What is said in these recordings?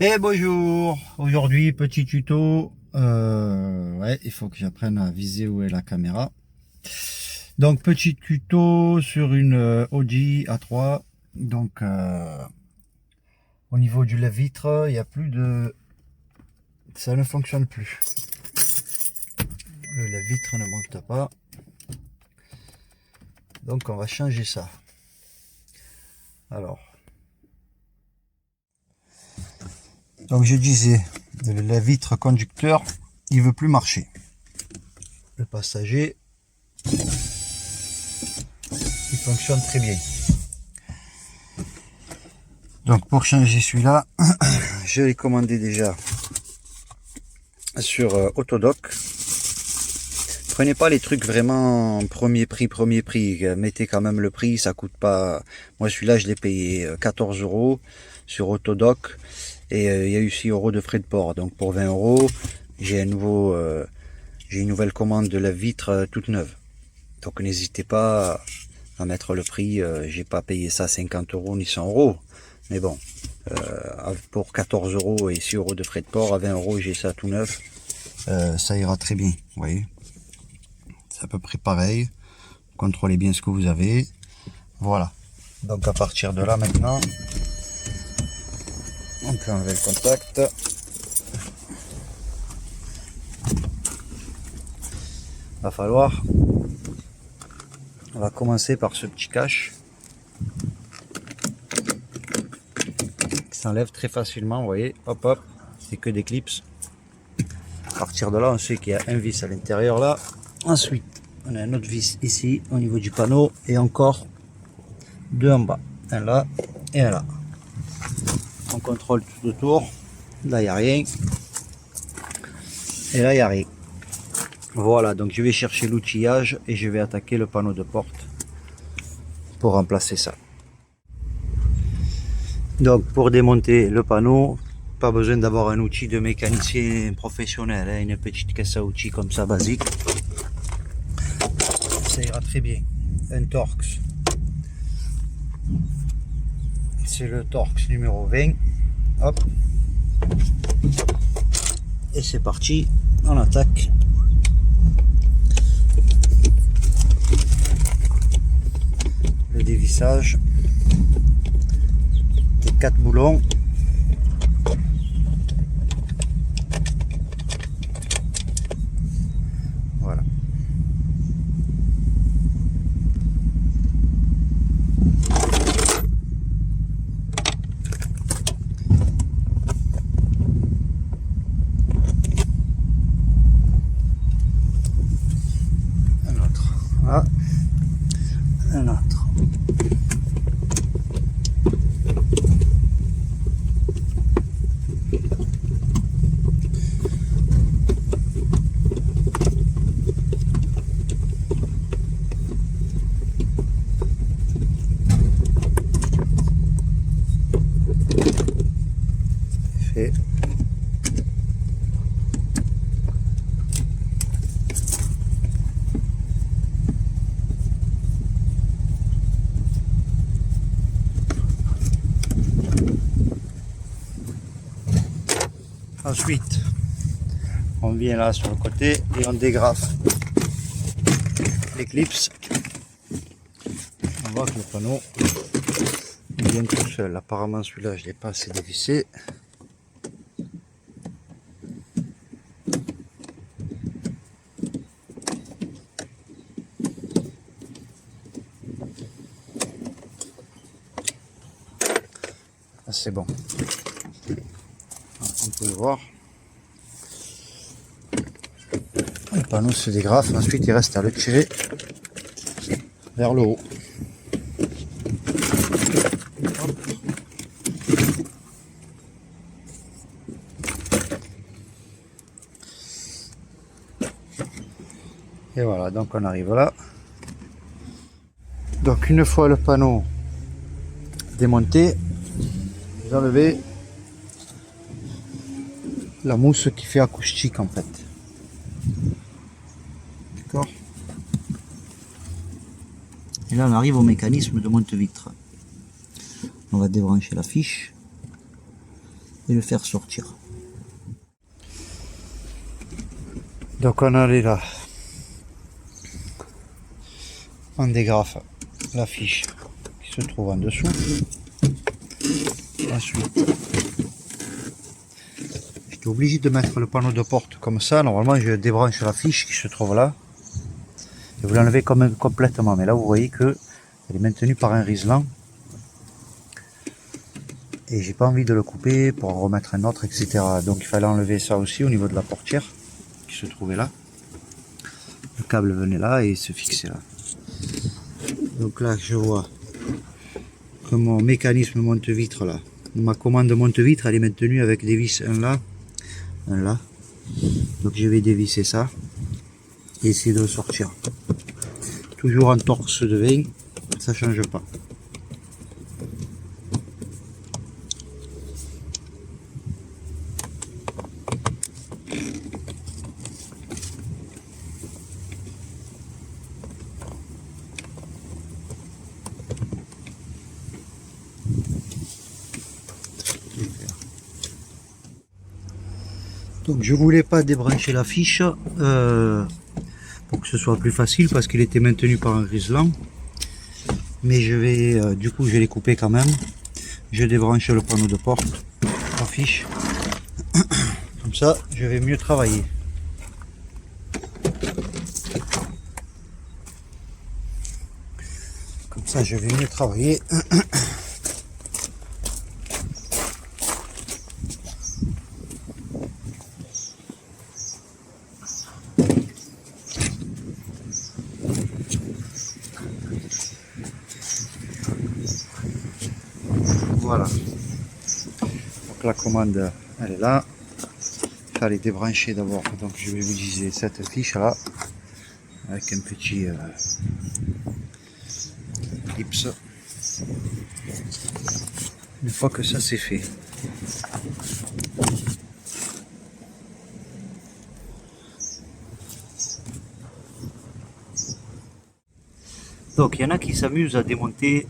Et bonjour, aujourd'hui petit tuto, ouais, il faut que j'apprenne à viser où est la caméra. Donc petit tuto sur une Audi A3, donc au niveau du lave-vitre, il n'y a plus de... ça ne fonctionne plus. Le lave-vitre ne monte pas, donc on va changer ça. Alors, donc je disais, le lave-vitre conducteur, il veut plus marcher. Le passager, il fonctionne très bien. Donc pour changer celui-là, je l'ai commandé déjà sur Autodoc. Prenez pas les trucs vraiment premier prix. Mettez quand même le prix, ça coûte pas. Moi celui-là je l'ai payé 14 € sur Autodoc et il y a eu 6 € de frais de port. Donc pour 20 €, j'ai une nouvelle commande de la vitre toute neuve. Donc n'hésitez pas à mettre le prix. J'ai pas payé ça 50 € ni 100 €. Mais bon, pour 14 € et 6 € de frais de port, à 20 € j'ai ça tout neuf. Ça ira très bien, vous voyez. C'est à peu près pareil. Contrôlez bien ce que vous avez. Voilà. Donc à partir de là maintenant, on peut enlever le contact. Va falloir. On va commencer par ce petit cache. Qui s'enlève très facilement, vous voyez. Hop hop. C'est que des clips. À partir de là, on sait qu'il y a un vis à l'intérieur là. Ensuite, on a un autre vis ici au niveau du panneau et encore deux en bas. Un là et un là. On contrôle tout autour. Là, il n'y a rien. Et là, il n'y a rien. Voilà, donc je vais chercher l'outillage et je vais attaquer le panneau de porte pour remplacer ça. Donc, pour démonter le panneau, pas besoin d'avoir un outil de mécanicien professionnel, hein, une petite caisse à outils comme ça, basique. Ça ira très bien. Un Torx. C'est le Torx numéro 20. Hop. Et c'est parti, on attaque. Le dévissage des 4 boulons. Voilà. Un autre. Voilà. Un autre. Fait. Ensuite, on vient là sur le côté et on dégrafe les clips. On voit que le panneau vient tout seul. Apparemment celui-là je l'ai pas assez dévissé. Ah, c'est bon. On peut le voir. Le panneau se dégrafe, ensuite il reste à le tirer vers le haut. Et voilà, donc on arrive là. Donc une fois le panneau démonté, vous enlevez la mousse qui fait acoustique en fait. D'accord. Et là on arrive au mécanisme de monte-vitre. On va débrancher la fiche. et le faire sortir. Donc on a là, on dégrafe la fiche qui se trouve en dessous. Ensuite, j'étais obligé de mettre le panneau de porte comme ça. Normalement, je débranche la fiche qui se trouve là. Et vous l'enlevez complètement. Mais là, vous voyez que elle est maintenue par un riselant. Et j'ai pas envie de le couper pour en remettre un autre, etc. Donc il fallait enlever ça aussi au niveau de la portière qui se trouvait là. Le câble venait là et se fixait là. Donc là, je vois que mon mécanisme monte-vitre là, ma commande monte-vitre, elle est maintenue avec des vis, un là, un là. Donc je vais dévisser ça et essayer de le sortir. Toujours en torse de 20, ça change pas. Donc je voulais pas débrancher la fiche pour que ce soit plus facile parce qu'il était maintenu par un riselant. Mais je vais du coup je vais les couper quand même. Je débranche le panneau de porte, la fiche. Comme ça je vais mieux travailler. Comme ça je vais mieux travailler. Voilà. Donc la commande elle est là. Il fallait débrancher d'abord. Donc je vais utiliser cette fiche là avec un petit clips. Une fois que ça c'est fait. Donc il y en a qui s'amusent à démonter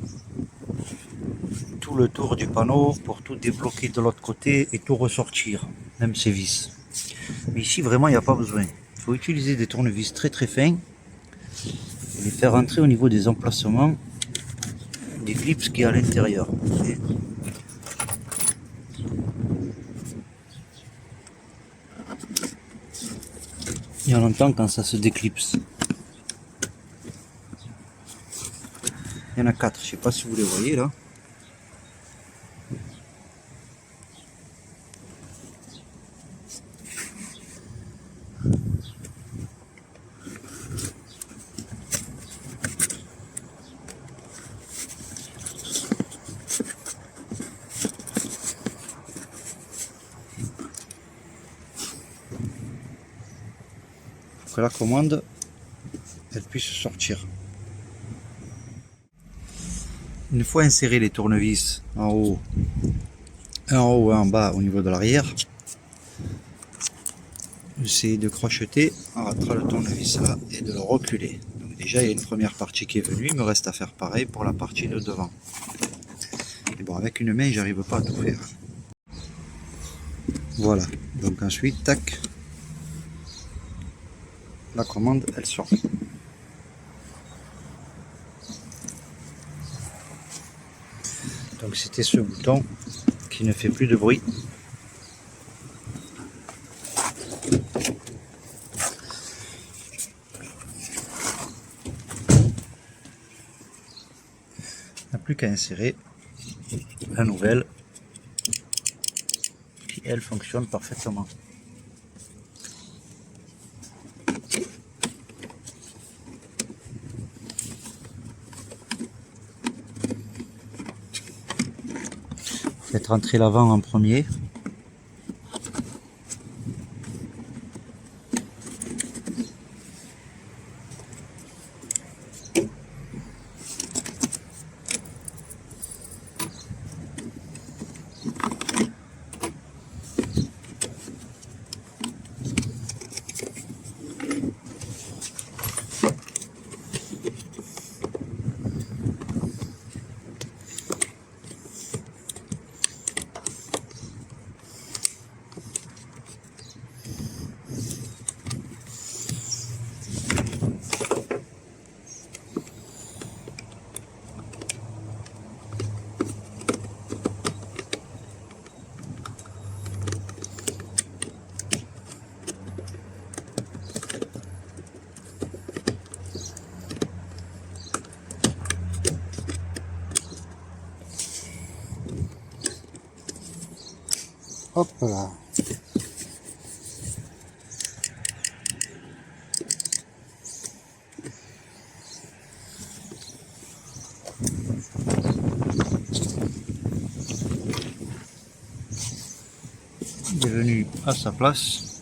tout le tour du panneau pour tout débloquer de l'autre côté et tout ressortir, même ces vis. Mais ici vraiment il n'y a pas besoin. Il faut utiliser des tournevis très très fins et les faire rentrer au niveau des emplacements des clips qui est à l'intérieur. Et on entend quand ça se déclipse. Il y en a 4, je ne sais pas si vous les voyez là. Que la commande elle puisse sortir. Une fois inséré les tournevis en haut et en bas au niveau de l'arrière, j'essaie de crocheter en rentrant le tournevis là et de le reculer. Donc déjà il y a une première partie qui est venue, il me reste à faire pareil pour la partie de devant. Et bon, avec une main j'arrive pas à tout faire. Voilà, donc ensuite tac, la commande elle sort. Donc c'était ce bouton qui ne fait plus de bruit. Il n'y a plus qu'à insérer la nouvelle qui elle fonctionne parfaitement. Faites rentrer l'avant en premier. Hop là. Il est venu à sa place.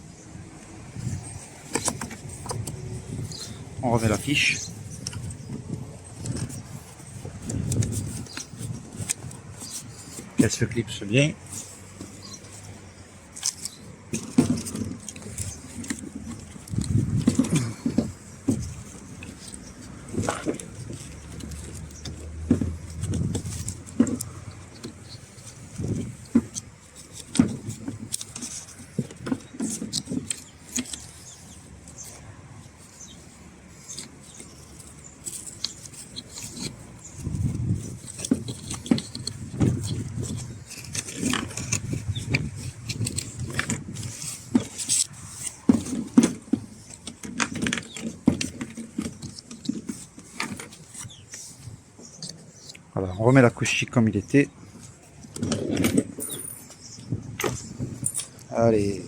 On remet la fiche. Qu'elle se clipse bien. Voilà, on remet la couche chic comme il était. Allez.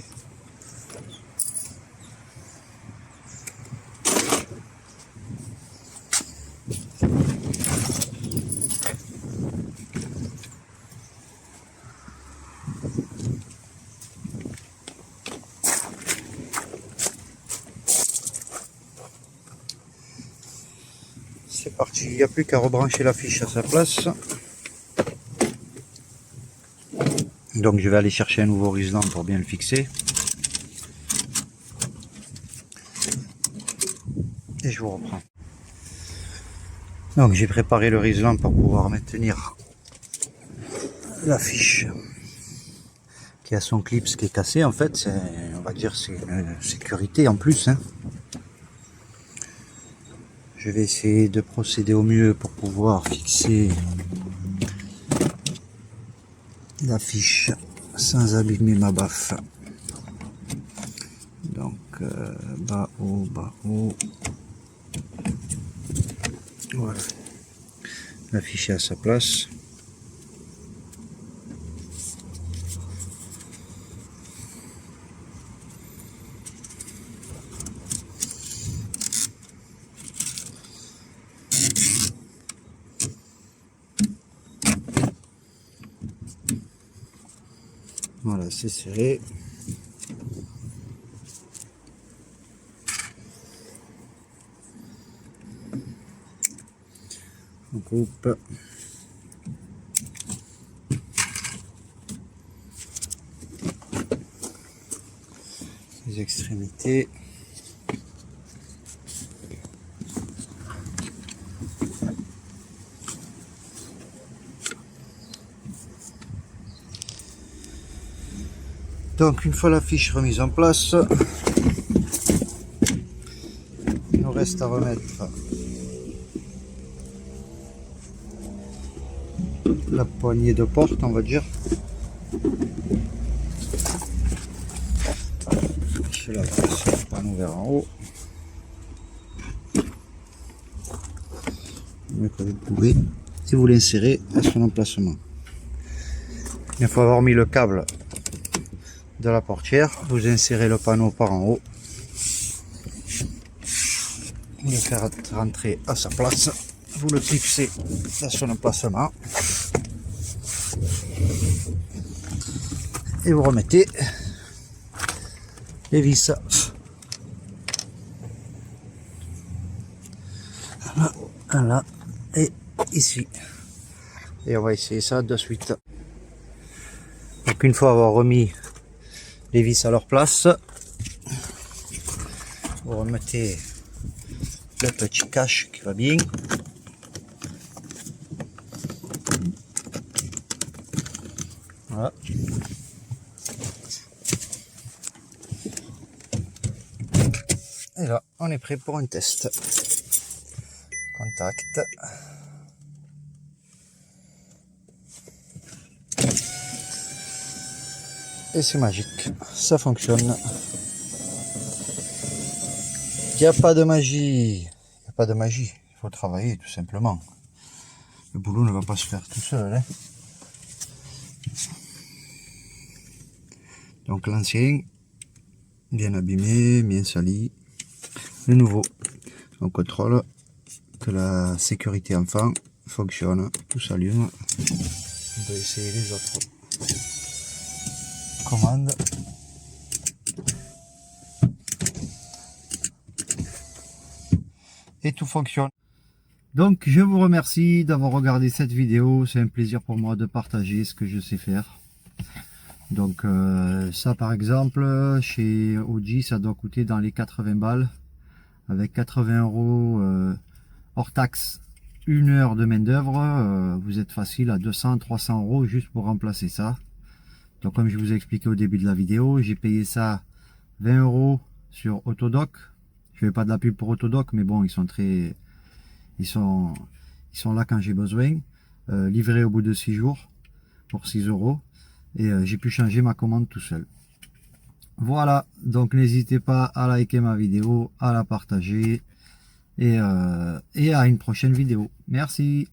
C'est parti, il n'y a plus qu'à rebrancher la fiche à sa place. Donc je vais aller chercher un nouveau Riesland pour bien le fixer. Et je vous reprends. Donc j'ai préparé le Riesland pour pouvoir maintenir la fiche qui a son clip qui est cassé. En fait, on va dire c'est une sécurité en plus, hein. Je vais essayer de procéder au mieux pour pouvoir fixer la fiche sans abîmer ma baffe. Donc bas haut, bas haut. Voilà. La fiche est à sa place. Voilà, c'est serré. On coupe les extrémités. Donc une fois la fiche remise en place, il nous reste à remettre la poignée de porte, on va dire. Je la passe le panneau vers en haut. Le mieux que vous pouvez, et vous l'insérez à son emplacement. Une fois avoir mis le câble de la portière, vous insérez le panneau par en haut. Vous le faites rentrer à sa place. Vous le clipsez à son emplacement. Et vous remettez les vis. Là et ici. Et on va essayer ça de suite. Donc une fois avoir remis les vis à leur place, vous remettez le petit cache qui va bien. Voilà. Et là, on est prêt pour un test. Contact. Et c'est magique, ça fonctionne. Il n'y a pas de magie. Il n'y a pas de magie. Il faut travailler tout simplement. Le boulot ne va pas se faire tout seul, hein. Donc l'ancien, bien abîmé, bien sali. Le nouveau, on contrôle que la sécurité enfant fonctionne, tout s'allume. On va essayer les autres commandes. Et tout fonctionne. Donc je vous remercie d'avoir regardé cette vidéo, c'est un plaisir pour moi de partager ce que je sais faire. Donc ça par exemple, chez Oji ça doit coûter dans les 80 balles, avec 80 euros hors taxe, 1 heure de main d'œuvre, vous êtes facile à 200-300 euros juste pour remplacer ça. Donc comme je vous ai expliqué au début de la vidéo, j'ai payé ça 20 euros sur Autodoc. Je fais pas de la pub pour Autodoc, mais bon, ils sont là quand j'ai besoin. Livré au bout de 6 jours pour 6 euros. Et j'ai pu changer ma commande tout seul. Voilà, donc n'hésitez pas à liker ma vidéo, à la partager et à une prochaine vidéo. Merci.